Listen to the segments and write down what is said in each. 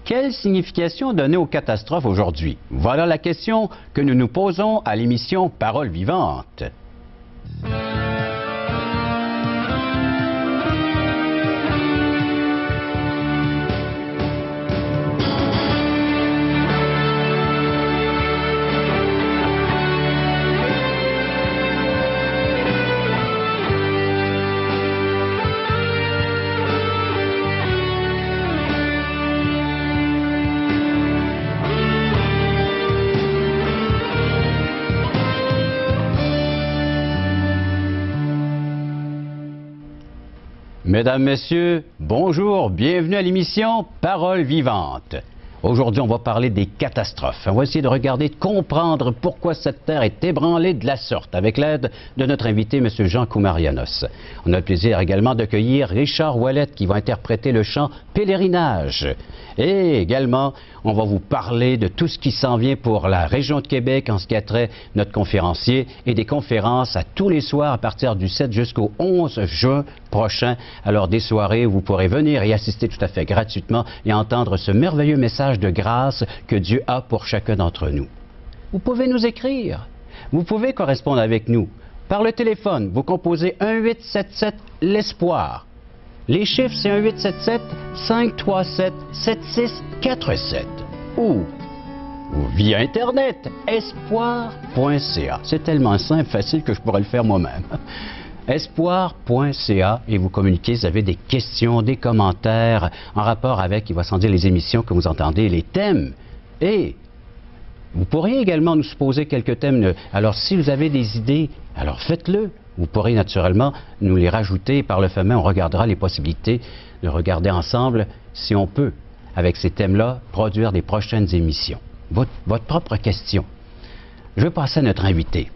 Quelle signification donner aux catastrophes aujourd'hui? Voilà la question que nous nous posons à l'émission Paroles vivantes. Mesdames, Messieurs, bonjour, bienvenue à l'émission Paroles vivantes. Aujourd'hui, on va parler des catastrophes. On va essayer de regarder, de comprendre pourquoi cette terre est ébranlée de la sorte, avec l'aide de notre invité, M. Jean Koumarianos. On a le plaisir également d'accueillir Richard Ouellette, qui va interpréter le chant « Pèlerinage ». Et également, on va vous parler de tout ce qui s'en vient pour la région de Québec en ce qui a trait notre conférencier et des conférences à tous les soirs à partir du 7 jusqu'au 11 juin prochain. Alors des soirées où vous pourrez venir y assister tout à fait gratuitement et entendre ce merveilleux message de grâce que Dieu a pour chacun d'entre nous. Vous pouvez nous écrire, vous pouvez correspondre avec nous. Par le téléphone, vous composez 1-877 l'Espoir. Les chiffres, c'est 1-877-537-7647 ou via Internet, espoir.ca. C'est tellement simple, facile que je pourrais le faire moi-même. Espoir.ca et vous communiquez, vous avez des questions, des commentaires en rapport avec, il va sans dire, les émissions que vous entendez, les thèmes. Et vous pourriez également nous poser quelques thèmes. Alors, si vous avez des idées, alors faites-le. Vous pourrez naturellement nous les rajouter. Par le fait même, on regardera les possibilités de regarder ensemble, si on peut, avec ces thèmes-là, produire des prochaines émissions. Votre propre question. Je vais passer à notre invité.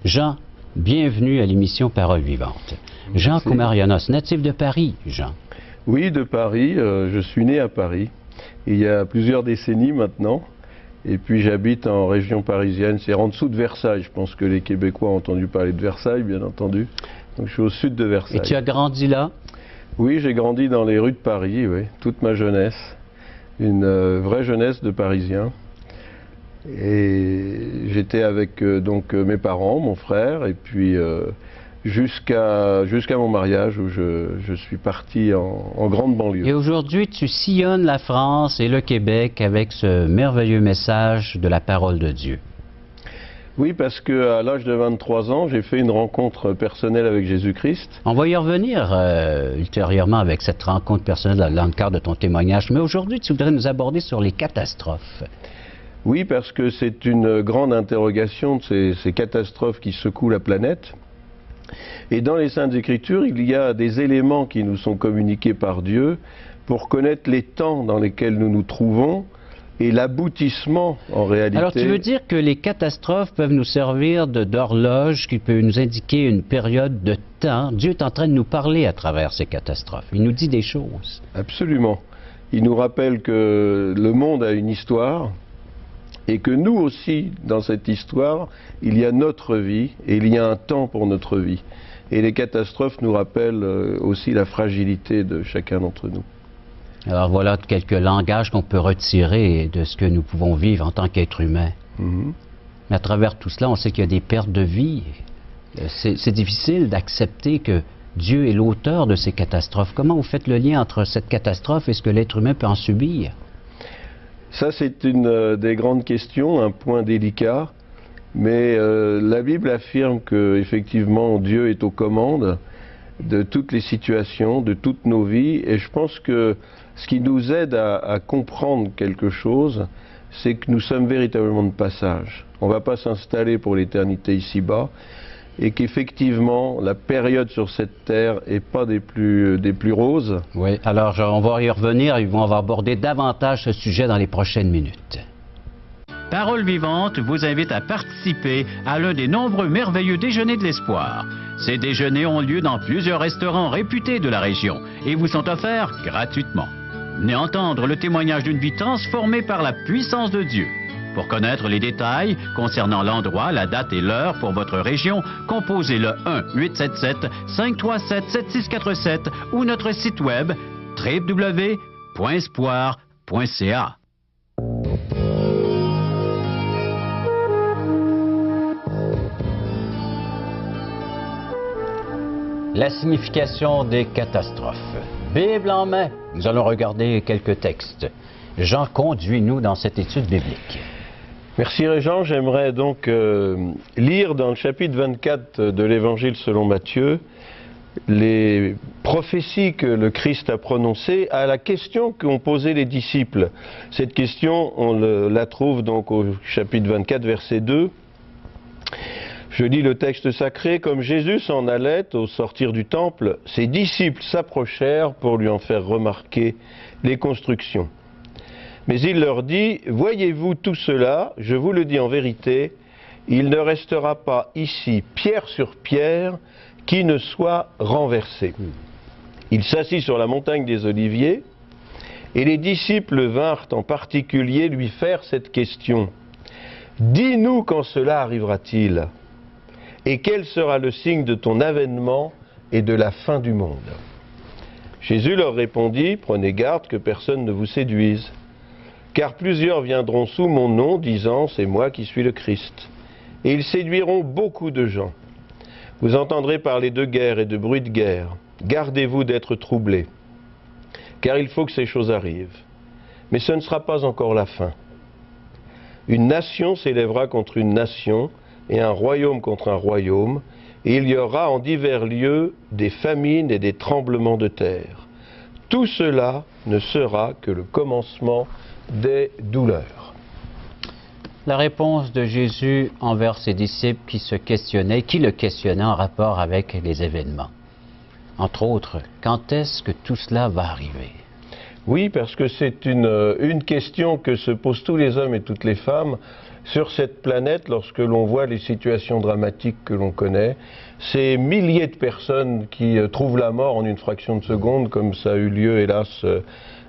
Jean, bienvenue à l'émission Paroles vivantes. Jean Koumarianos, natif de Paris, Jean. Oui, de Paris. Je suis né à Paris, il y a plusieurs décennies maintenant. Et puis j'habite en région parisienne, c'est en dessous de Versailles. Je pense que les Québécois ont entendu parler de Versailles, bien entendu. Donc je suis au sud de Versailles. Et tu as grandi là? Oui, j'ai grandi dans les rues de Paris, oui, toute ma jeunesse. Une vraie jeunesse de Parisien. Et j'étais avec donc mes parents, mon frère, et puis jusqu'à mon mariage où je suis parti en grande banlieue. Et aujourd'hui, tu sillonnes la France et le Québec avec ce merveilleux message de la parole de Dieu. Oui, parce qu'à l'âge de 23 ans, j'ai fait une rencontre personnelle avec Jésus-Christ. On va y revenir ultérieurement avec cette rencontre personnelle dans le cadre de ton témoignage. Mais aujourd'hui, tu voudrais nous aborder sur les catastrophes. Oui, parce que c'est une grande interrogation de ces catastrophes qui secouent la planète. Et dans les Saintes Écritures, il y a des éléments qui nous sont communiqués par Dieu pour connaître les temps dans lesquels nous nous trouvons et l'aboutissement en réalité. Alors tu veux dire que les catastrophes peuvent nous servir d'horloge, qui peut nous indiquer une période de temps. Dieu est en train de nous parler à travers ces catastrophes. Il nous dit des choses. Absolument. Il nous rappelle que le monde a une histoire et que nous aussi, dans cette histoire, il y a notre vie et il y a un temps pour notre vie. Et les catastrophes nous rappellent aussi la fragilité de chacun d'entre nous. Alors voilà quelques langages qu'on peut retirer de ce que nous pouvons vivre en tant qu'être humain. Mais à travers tout cela, on sait qu'il y a des pertes de vie. C'est difficile d'accepter que Dieu est l'auteur de ces catastrophes. Comment vous faites le lien entre cette catastrophe et ce que l'être humain peut en subir? Ça, c'est une des grandes questions, un point délicat. Mais la Bible affirme qu'effectivement Dieu est aux commandes de toutes les situations, de toutes nos vies. Et je pense que ce qui nous aide à comprendre quelque chose, c'est que nous sommes véritablement de passage. On ne va pas s'installer pour l'éternité ici-bas. Et qu'effectivement, la période sur cette terre n'est pas des plus roses. Oui, alors on va y revenir et on va aborder davantage ce sujet dans les prochaines minutes. Paroles vivantes vous invite à participer à l'un des nombreux merveilleux déjeuners de l'espoir. Ces déjeuners ont lieu dans plusieurs restaurants réputés de la région et vous sont offerts gratuitement. Venez entendre le témoignage d'une vie transformée par la puissance de Dieu. Pour connaître les détails concernant l'endroit, la date et l'heure pour votre région, composez le 1-877-537-7647 ou notre site web www.espoir.ca. La signification des catastrophes. Bible en main, nous allons regarder quelques textes. Jean, conduis-nous dans cette étude biblique. Merci Régent. J'aimerais donc lire dans le chapitre 24 de l'Évangile selon Matthieu les prophéties que le Christ a prononcées à la question qu'ont posée les disciples. Cette question, on la trouve donc au chapitre 24, verset 2. Je lis le texte sacré. Comme Jésus s'en allait au sortir du temple, ses disciples s'approchèrent pour lui en faire remarquer les constructions. Mais il leur dit, « Voyez-vous tout cela? Je vous le dis en vérité, il ne restera pas ici pierre sur pierre qui ne soit renversé. » Il s'assit sur la montagne des Oliviers, et les disciples vinrent en particulier lui faire cette question. « Dis-nous quand cela arrivera-t-il? Et quel sera le signe de ton avènement et de la fin du monde? » Jésus leur répondit, « Prenez garde que personne ne vous séduise, car plusieurs viendront sous mon nom, disant, c'est moi qui suis le Christ. Et ils séduiront beaucoup de gens. Vous entendrez parler de guerre et de bruit de guerre. Gardez-vous d'être troublés, car il faut que ces choses arrivent. Mais ce ne sera pas encore la fin. Une nation s'élèvera contre une nation, et un royaume contre un royaume, et il y aura en divers lieux des famines et des tremblements de terre. Tout cela ne sera que le commencement des douleurs. La réponse de Jésus envers ses disciples qui le questionnaient en rapport avec les événements. Entre autres, quand est-ce que tout cela va arriver? Oui, parce que c'est une question que se posent tous les hommes et toutes les femmes sur cette planète lorsque l'on voit les situations dramatiques que l'on connaît. Ces milliers de personnes qui trouvent la mort en une fraction de seconde, comme ça a eu lieu, hélas,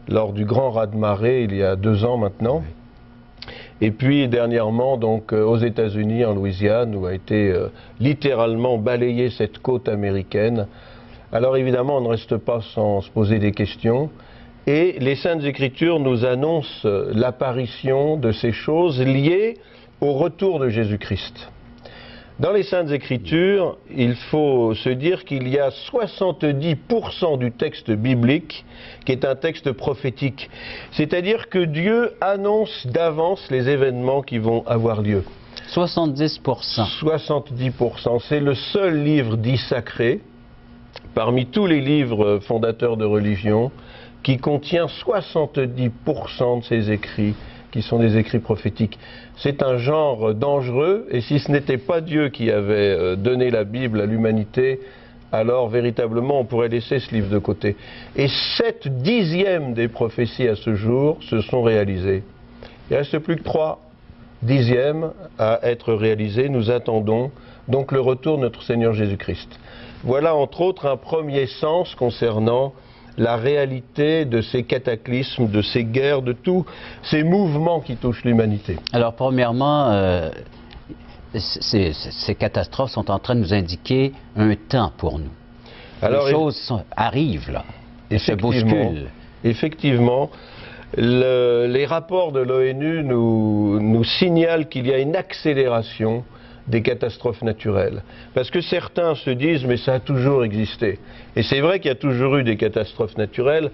lors du grand raz-de-marée il y a 2 ans maintenant. Et puis dernièrement, donc, aux États-Unis, en Louisiane, où a été littéralement balayée cette côte américaine. Alors évidemment, on ne reste pas sans se poser des questions. Et les Saintes Écritures nous annoncent l'apparition de ces choses liées au retour de Jésus-Christ. Dans les Saintes Écritures, il faut se dire qu'il y a 70% du texte biblique qui est un texte prophétique. C'est-à-dire que Dieu annonce d'avance les événements qui vont avoir lieu. 70%. 70%. C'est le seul livre dit sacré, parmi tous les livres fondateurs de religion, qui contient 70% de ses écrits, qui sont des écrits prophétiques. C'est un genre dangereux, et si ce n'était pas Dieu qui avait donné la Bible à l'humanité, alors véritablement on pourrait laisser ce livre de côté. Et 7/10 des prophéties à ce jour se sont réalisées. Il ne reste plus que 3/10 à être réalisées. Nous attendons donc le retour de notre Seigneur Jésus-Christ. Voilà entre autres un premier sens concernant la réalité de ces cataclysmes, de ces guerres, de tous ces mouvements qui touchent l'humanité. Alors, premièrement, ces catastrophes sont en train de nous indiquer un temps pour nous. Alors, les choses arrivent, là, et se bousculent. Effectivement, les rapports de l'ONU nous signalent qu'il y a une accélération des catastrophes naturelles. Parce que certains se disent, mais ça a toujours existé. Et c'est vrai qu'il y a toujours eu des catastrophes naturelles,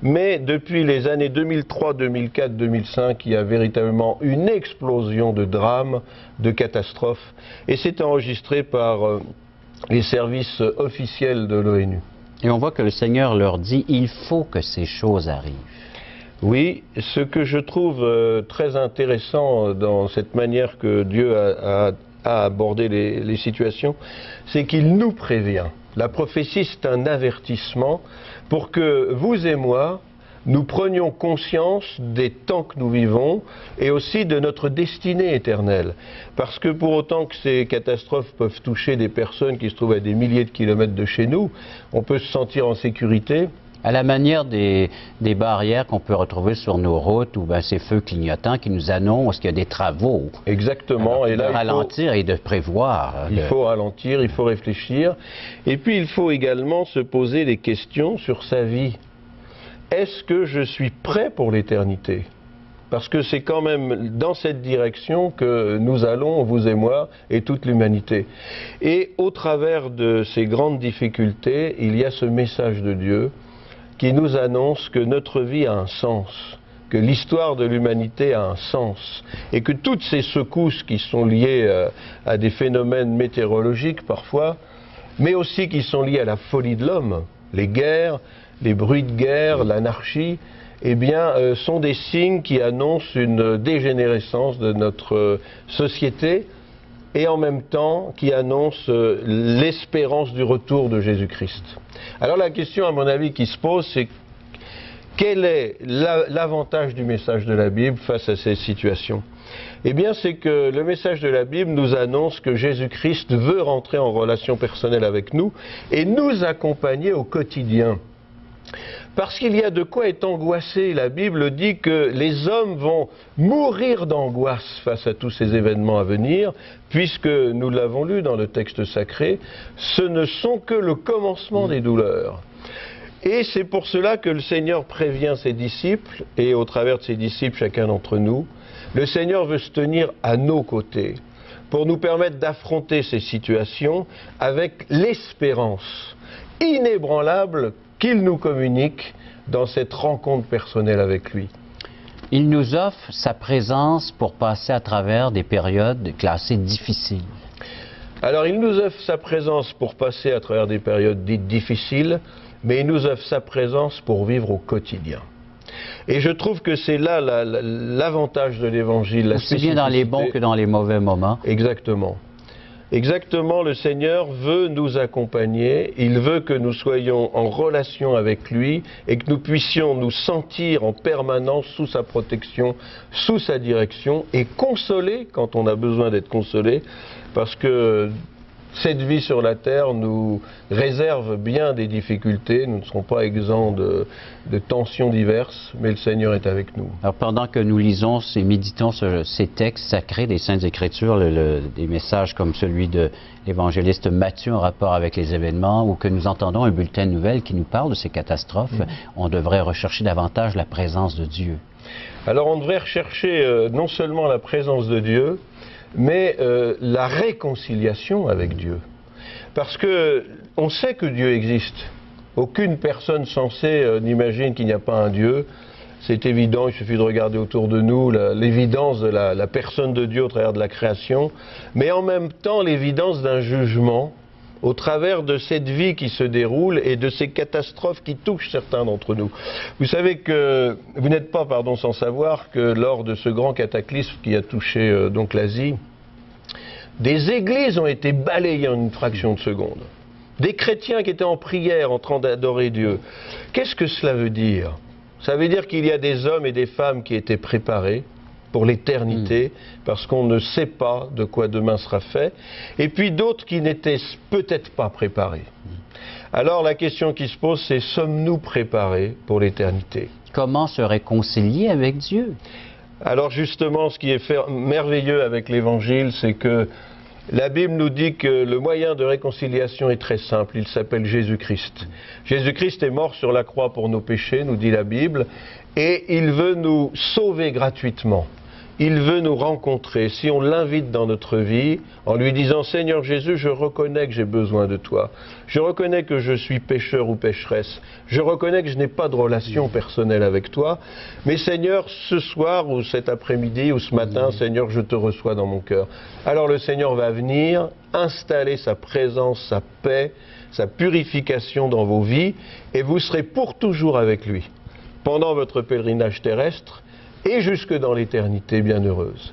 mais depuis les années 2003, 2004, 2005, il y a véritablement une explosion de drames, de catastrophes, et c'est enregistré par les services officiels de l'ONU. Et on voit que le Seigneur leur dit, il faut que ces choses arrivent. Oui, ce que je trouve très intéressant dans cette manière que Dieu a aborder les situations, c'est qu'il nous prévient. La prophétie, c'est un avertissement pour que vous et moi, nous prenions conscience des temps que nous vivons et aussi de notre destinée éternelle. Parce que pour autant que ces catastrophes peuvent toucher des personnes qui se trouvent à des milliers de kilomètres de chez nous, on peut se sentir en sécurité. À la manière des barrières qu'on peut retrouver sur nos routes ou ces feux clignotants qui nous annoncent qu'il y a des travaux. Exactement. Et là, de ralentir et de prévoir. Il faut ralentir, il faut réfléchir. Et puis il faut également se poser des questions sur sa vie. Est-ce que je suis prêt pour l'éternité? parce que c'est quand même dans cette direction que nous allons, vous et moi, et toute l'humanité. Et au travers de ces grandes difficultés, il y a ce message de Dieu qui nous annonce que notre vie a un sens, que l'histoire de l'humanité a un sens, et que toutes ces secousses qui sont liées à des phénomènes météorologiques parfois, mais aussi qui sont liées à la folie de l'homme, les guerres, les bruits de guerre, l'anarchie, eh bien, sont des signes qui annoncent une dégénérescence de notre société et en même temps qui annoncent l'espérance du retour de Jésus-Christ. Alors la question, à mon avis, qui se pose, c'est quel est l'avantage du message de la Bible face à ces situations? Eh bien, c'est que le message de la Bible nous annonce que Jésus-Christ veut rentrer en relation personnelle avec nous et nous accompagner au quotidien. Parce qu'il y a de quoi être angoissé. La Bible dit que les hommes vont mourir d'angoisse face à tous ces événements à venir, puisque, nous l'avons lu dans le texte sacré, ce ne sont que le commencement des douleurs. Et c'est pour cela que le Seigneur prévient ses disciples, et au travers de ses disciples, chacun d'entre nous, le Seigneur veut se tenir à nos côtés, pour nous permettre d'affronter ces situations avec l'espérance inébranlable qu'il nous communique dans cette rencontre personnelle avec lui. Il nous offre sa présence pour passer à travers des périodes classées difficiles. Alors, il nous offre sa présence pour passer à travers des périodes dites difficiles, mais il nous offre sa présence pour vivre au quotidien. Et je trouve que c'est là l'avantage de l'Évangile. Aussi bien dans les bons que dans les mauvais moments. Exactement. Exactement, le Seigneur veut nous accompagner, il veut que nous soyons en relation avec lui et que nous puissions nous sentir en permanence sous sa protection, sous sa direction et consolés quand on a besoin d'être consolés, parce que cette vie sur la terre nous réserve bien des difficultés, nous ne serons pas exempts de tensions diverses, mais le Seigneur est avec nous. Alors pendant que nous lisons et méditons sur ces textes sacrés des Saintes Écritures, des messages comme celui de l'évangéliste Matthieu en rapport avec les événements, ou que nous entendons un bulletin de nouvelles qui nous parle de ces catastrophes, on devrait rechercher davantage la présence de Dieu. Alors on devrait rechercher non seulement la présence de Dieu, mais la réconciliation avec Dieu. Parce que on sait que Dieu existe. Aucune personne sensée n'imagine qu'il n'y a pas un Dieu. C'est évident, il suffit de regarder autour de nous l'évidence de la personne de Dieu au travers de la création, mais en même temps l'évidence d'un jugement au travers de cette vie qui se déroule et de ces catastrophes qui touchent certains d'entre nous. Vous savez que, vous n'êtes pas, sans savoir que lors de ce grand cataclysme qui a touché donc l'Asie, des églises ont été balayées en une fraction de seconde. Des chrétiens qui étaient en prière, en train d'adorer Dieu. Qu'est-ce que cela veut dire? Ça veut dire qu'il y a des hommes et des femmes qui étaient préparés pour l'éternité, parce qu'on ne sait pas de quoi demain sera fait, et puis d'autres qui n'étaient peut-être pas préparés. Alors la question qui se pose, c'est sommes-nous préparés pour l'éternité? Comment se réconcilier avec Dieu? Alors justement, ce qui est merveilleux avec l'Évangile, c'est que la Bible nous dit que le moyen de réconciliation est très simple, il s'appelle Jésus-Christ. Jésus-Christ est mort sur la croix pour nos péchés, nous dit la Bible, et il veut nous sauver gratuitement. Il veut nous rencontrer. Si on l'invite dans notre vie, en lui disant « Seigneur Jésus, je reconnais que j'ai besoin de toi. Je reconnais que je suis pécheur ou pécheresse. Je reconnais que je n'ai pas de relation personnelle avec toi. Mais Seigneur, ce soir ou cet après-midi ou ce matin, Seigneur, je te reçois dans mon cœur. » Alors le Seigneur va venir installer sa présence, sa paix, sa purification dans vos vies et vous serez pour toujours avec lui. Pendant votre pèlerinage terrestre, et jusque dans l'éternité bienheureuse.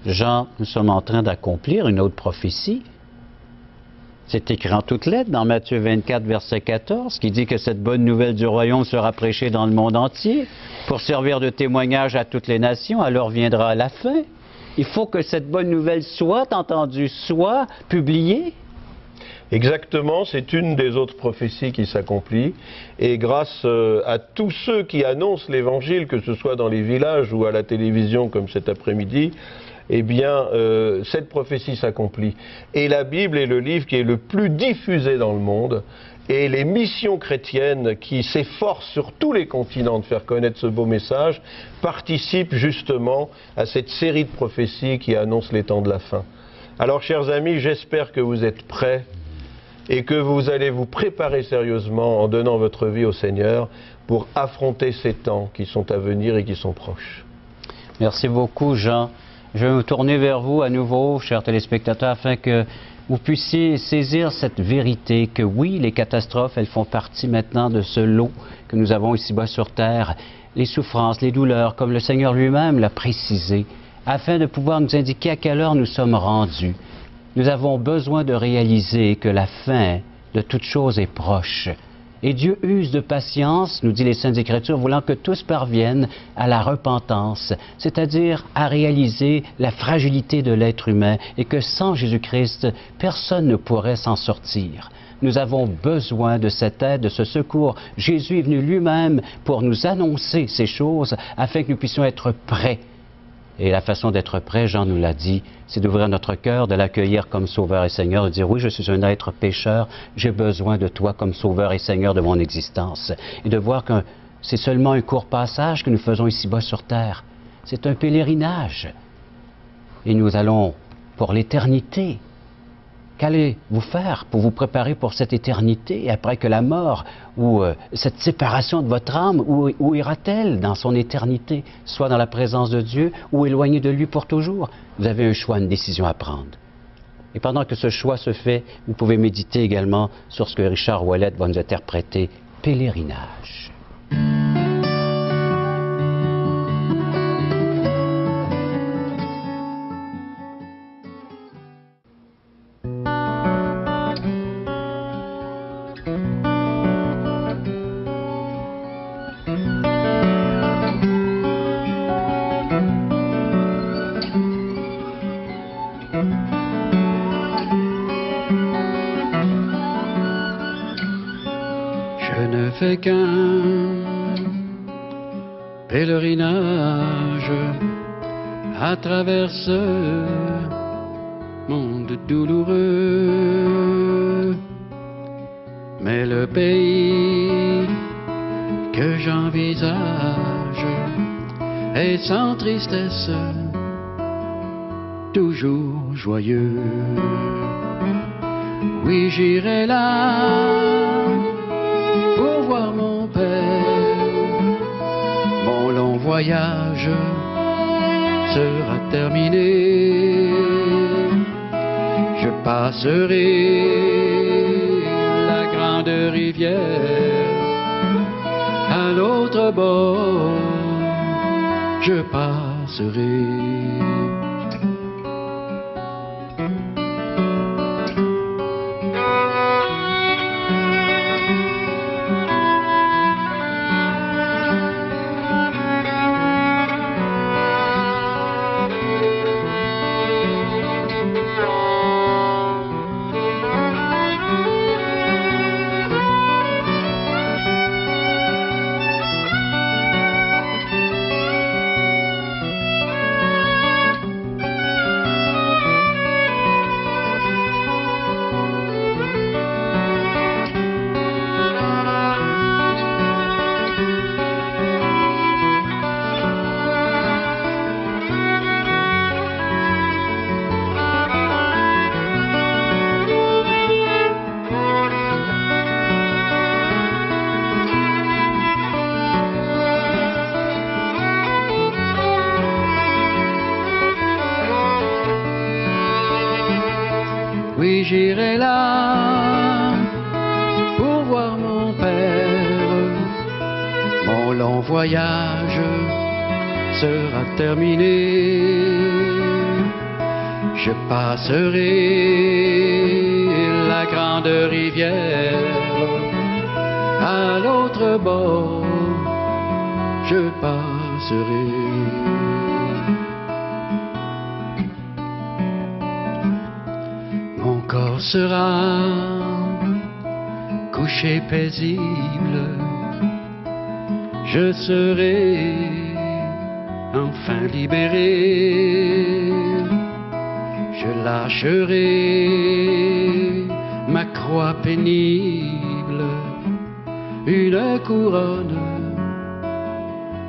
Jean, nous sommes en train d'accomplir une autre prophétie. C'est écrit en toutes lettres dans Matthieu 24, verset 14, qui dit que cette bonne nouvelle du royaume sera prêchée dans le monde entier pour servir de témoignage à toutes les nations, alors viendra la fin. Il faut que cette bonne nouvelle soit entendue, soit publiée. Exactement, c'est une des autres prophéties qui s'accomplit. Et grâce à tous ceux qui annoncent l'Évangile, que ce soit dans les villages ou à la télévision comme cet après-midi, eh bien, cette prophétie s'accomplit. Et la Bible est le livre qui est le plus diffusé dans le monde. Et les missions chrétiennes qui s'efforcent sur tous les continents de faire connaître ce beau message participent justement à cette série de prophéties qui annonce les temps de la fin. Alors, chers amis, j'espère que vous êtes prêts et que vous allez vous préparer sérieusement en donnant votre vie au Seigneur pour affronter ces temps qui sont à venir et qui sont proches. Merci beaucoup, Jean. Je vais me tourner vers vous à nouveau, chers téléspectateurs, afin que vous puissiez saisir cette vérité que oui, les catastrophes, elles font partie maintenant de ce lot que nous avons ici-bas sur Terre. Les souffrances, les douleurs, comme le Seigneur lui-même l'a précisé, afin de pouvoir nous indiquer à quelle heure nous sommes rendus. Nous avons besoin de réaliser que la fin de toute chose est proche. Et Dieu use de patience, nous dit les Saintes Écritures, voulant que tous parviennent à la repentance, c'est-à-dire à réaliser la fragilité de l'être humain et que sans Jésus-Christ, personne ne pourrait s'en sortir. Nous avons besoin de cette aide, de ce secours. Jésus est venu lui-même pour nous annoncer ces choses afin que nous puissions être prêts. Et la façon d'être prêt, Jean nous l'a dit, c'est d'ouvrir notre cœur, de l'accueillir comme Sauveur et Seigneur, de dire oui, je suis un être pécheur, j'ai besoin de toi comme Sauveur et Seigneur de mon existence. Et de voir que c'est seulement un court passage que nous faisons ici-bas sur terre. C'est un pèlerinage. Et nous allons pour l'éternité. Qu'allez-vous faire pour vous préparer pour cette éternité après que la mort ou cette séparation de votre âme, où ira-t-elle dans son éternité? Soit dans la présence de Dieu ou éloignée de lui pour toujours? Vous avez un choix, une décision à prendre. Et pendant que ce choix se fait, vous pouvez méditer également sur ce que Richard Ouellet va nous interpréter, pèlerinage. Je ne fais qu'un pèlerinage à travers ce monde douloureux. Mais le pays que j'envisage est sans tristesse, toujours joyeux. Oui, j'irai là pour voir mon père. Mon long voyage sera terminé. Je passerai la grande rivière. À l'autre bord, je passerai. Oui, j'irai là pour voir mon père. Mon long voyage sera terminé. Je passerai la grande rivière. À l'autre bord, je passerai. Mon corps sera couché paisible, je serai enfin libéré. Je lâcherai ma croix pénible une couronne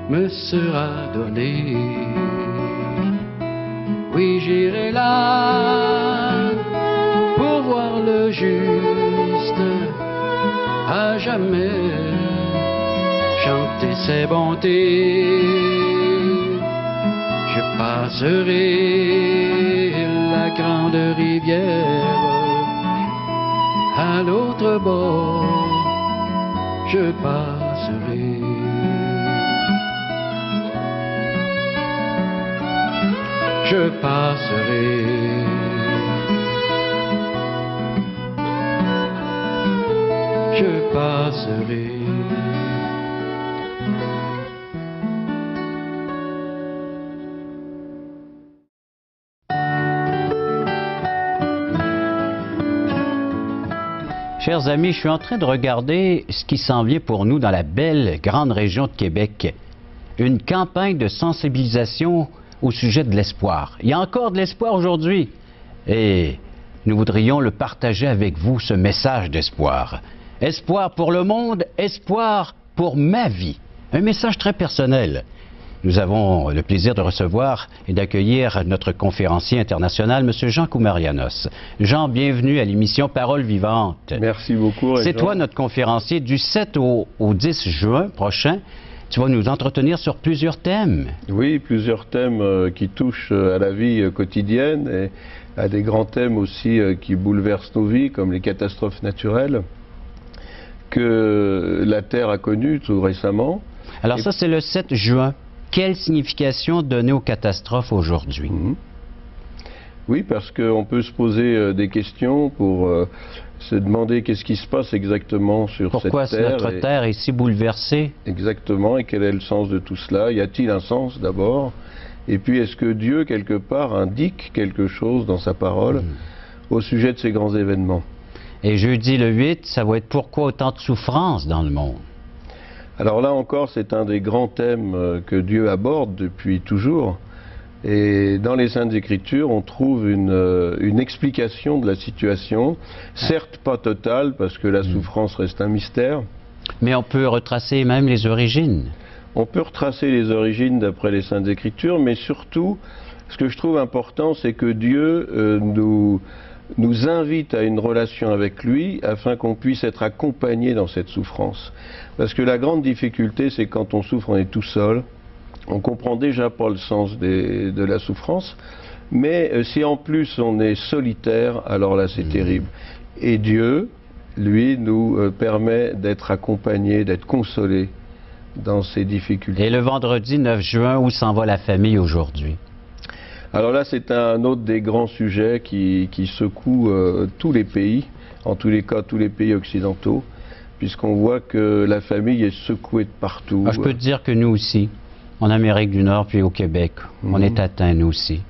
me sera donnée. Oui, j'irai là pour voir le juste à jamais chanter ses bontés. Je passerai la grande rivière à l'autre bord. Je passerai. Je passerai. Je passerai. Chers amis, je suis en train de regarder ce qui s'en vient pour nous dans la belle grande région de Québec. Une campagne de sensibilisation au sujet de l'espoir. Il y a encore de l'espoir aujourd'hui et nous voudrions le partager avec vous, ce message d'espoir. Espoir pour le monde, espoir pour ma vie. Un message très personnel. Nous avons le plaisir de recevoir et d'accueillir notre conférencier international, M. Jean Koumarianos. Jean, bienvenue à l'émission Parole vivante. Merci beaucoup. C'est toi notre conférencier du 7 au 10 juin prochain. Tu vas nous entretenir sur plusieurs thèmes. Oui, plusieurs thèmes qui touchent à la vie quotidienne et à des grands thèmes aussi qui bouleversent nos vies, comme les catastrophes naturelles que la Terre a connues tout récemment. Alors ça, c'est le 7 juin. Quelle signification donner aux catastrophes aujourd'hui? Oui, parce qu'on peut se poser des questions pour se demander qu'est-ce qui se passe exactement sur Pourquoi cette Terre. Pourquoi notre Terre est si bouleversée? Exactement, et quel est le sens de tout cela? Y a-t-il un sens d'abord? Et puis est-ce que Dieu, quelque part, indique quelque chose dans sa parole au sujet de ces grands événements? Et jeudi le 8, ça va être pourquoi autant de souffrance dans le monde? Alors là encore, c'est un des grands thèmes que Dieu aborde depuis toujours. Et dans les Saintes Écritures, on trouve une explication de la situation, certes pas totale, parce que la souffrance reste un mystère. Mais on peut retracer même les origines. On peut retracer les origines d'après les Saintes Écritures, mais surtout, ce que je trouve important, c'est que Dieu nous invite à une relation avec lui afin qu'on puisse être accompagné dans cette souffrance. Parce que la grande difficulté, c'est quand on souffre, on est tout seul. On comprend déjà pas le sens de la souffrance, mais si en plus on est solitaire, alors là c'est terrible. Et Dieu, lui, nous permet d'être accompagnés, d'être consolés dans ces difficultés. Et le vendredi 9 juin, où s'en va la famille aujourd'hui? Alors là, c'est un autre des grands sujets qui secoue tous les pays, en tous les cas tous les pays occidentaux, puisqu'on voit que la famille est secouée de partout. Je peux te dire que nous aussi, en Amérique du Nord puis au Québec, on est atteints nous aussi.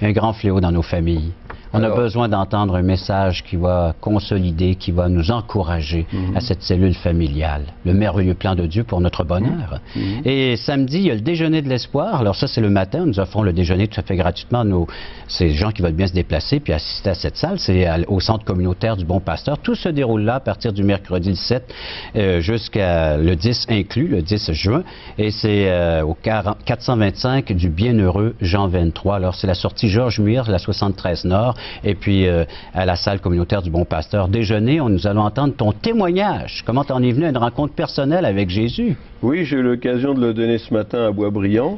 Un grand fléau dans nos familles. On a besoin d'entendre un message qui va consolider, qui va nous encourager à cette cellule familiale. Le merveilleux plan de Dieu pour notre bonheur. Et samedi, il y a le déjeuner de l'espoir. Alors ça, c'est le matin. Nous offrons le déjeuner tout à fait gratuitement à ces gens qui veulent bien se déplacer puis assister à cette salle. C'est au centre communautaire du Bon Pasteur. Tout se déroule là à partir du mercredi le 7 jusqu'à le 10 inclus, le 10 juin. Et c'est au 425 du Bienheureux Jean 23. Alors c'est la sortie Georges Muir, la 73 Nord. Et puis à la salle communautaire du Bon Pasteur. Déjeuner, nous allons entendre ton témoignage. Comment t'en es venu à une rencontre personnelle avec Jésus? Oui, j'ai eu l'occasion de le donner ce matin à Boisbriand.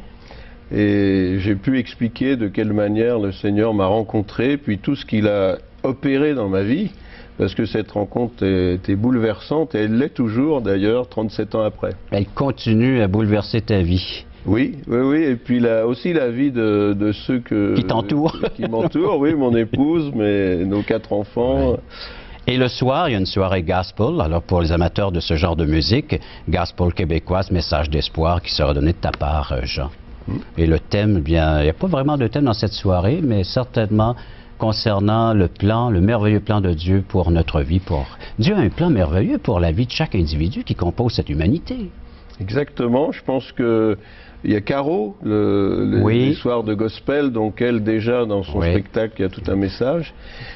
Et j'ai pu expliquer de quelle manière le Seigneur m'a rencontré, puis tout ce qu'il a opéré dans ma vie. Parce que cette rencontre était bouleversante, et elle l'est toujours d'ailleurs, 37 ans après. Elle continue à bouleverser ta vie. Oui, et puis aussi la vie de ceux qui t'entourent. Qui m'entourent, oui, mon épouse, nos 4 enfants. Oui. Et le soir, il y a une soirée gospel. Alors pour les amateurs de ce genre de musique, gospel québécoise, message d'espoir qui sera donné de ta part, Jean. Et le thème, bien, il n'y a pas vraiment de thème dans cette soirée, mais certainement concernant le merveilleux plan de Dieu pour notre vie. Dieu a un plan merveilleux pour la vie de chaque individu qui compose cette humanité. Exactement, je pense que Il y a Caro, Oui. l'histoire de gospel, donc elle déjà dans son Oui. spectacle, il y a tout un message.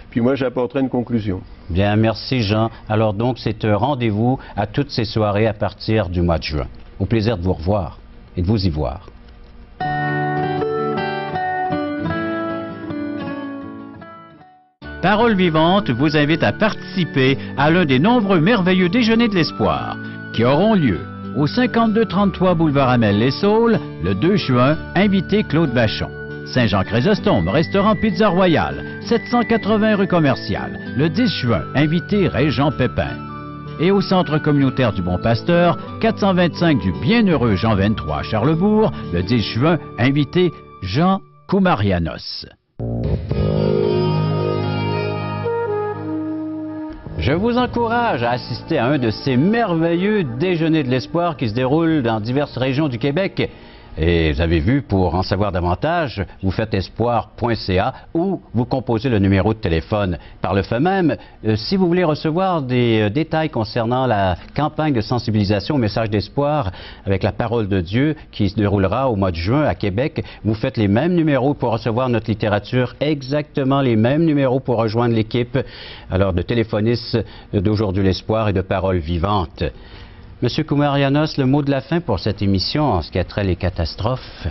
Puis moi j'apporterai une conclusion. Bien, merci Jean. Alors donc, c'est un rendez-vous à toutes ces soirées à partir du mois de juin. Au plaisir de vous revoir et de vous y voir. Parole Vivante vous invite à participer à l'un des nombreux merveilleux déjeuners de l'espoir qui auront lieu au 5233 boulevard Amel-Les Saules le 2 juin. Invité Claude Vachon. Saint-Jean-Chrysostome, restaurant Pizza Royale, 780 rue Commerciale. Le 10 juin, invité Régent Pépin. Et au Centre communautaire du Bon Pasteur, 425 du Bienheureux Jean 23 à Charlebourg, le 10 juin, invité Jean Koumarianos. Je vous encourage à assister à un de ces merveilleux déjeuners de l'espoir qui se déroulent dans diverses régions du Québec. Et vous avez vu, pour en savoir davantage, vous faites espoir.ca ou vous composez le numéro de téléphone. Par le fait même, si vous voulez recevoir des détails concernant la campagne de sensibilisation au message d'espoir avec la parole de Dieu qui se déroulera au mois de juin à Québec, vous faites les mêmes numéros pour recevoir notre littérature, exactement les mêmes numéros pour rejoindre l'équipe alors de téléphonistes d'Aujourd'hui l'Espoir et de Parole Vivante. Monsieur Koumarianos, le mot de la fin pour cette émission en ce qui a trait les catastrophes,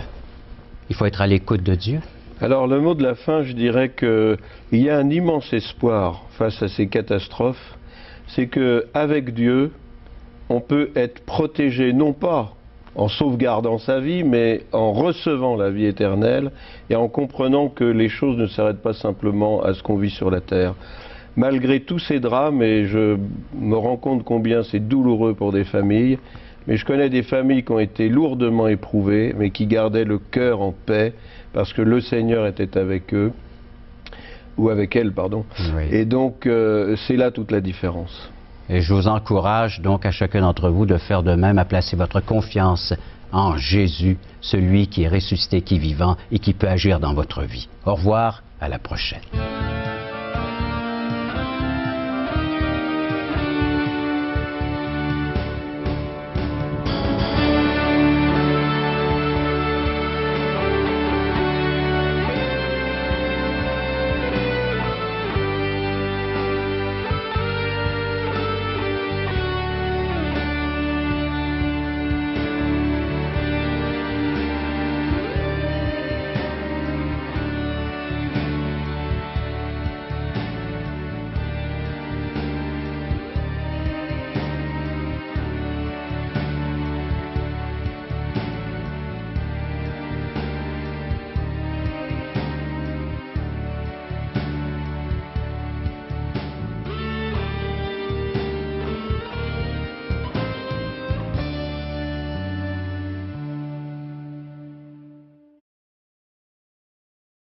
il faut être à l'écoute de Dieu. Alors le mot de la fin, je dirais qu'il y a un immense espoir face à ces catastrophes, c'est qu'avec Dieu, on peut être protégé non pas en sauvegardant sa vie, mais en recevant la vie éternelle et en comprenant que les choses ne s'arrêtent pas simplement à ce qu'on vit sur la terre. Malgré tous ces drames, et je me rends compte combien c'est douloureux pour des familles, mais je connais des familles qui ont été lourdement éprouvées, mais qui gardaient le cœur en paix, parce que le Seigneur était avec eux, ou avec elles, pardon. Oui. Et donc, c'est là toute la différence. Et je vous encourage donc à chacun d'entre vous de faire de même, à placer votre confiance en Jésus, celui qui est ressuscité, qui est vivant et qui peut agir dans votre vie. Au revoir, à la prochaine.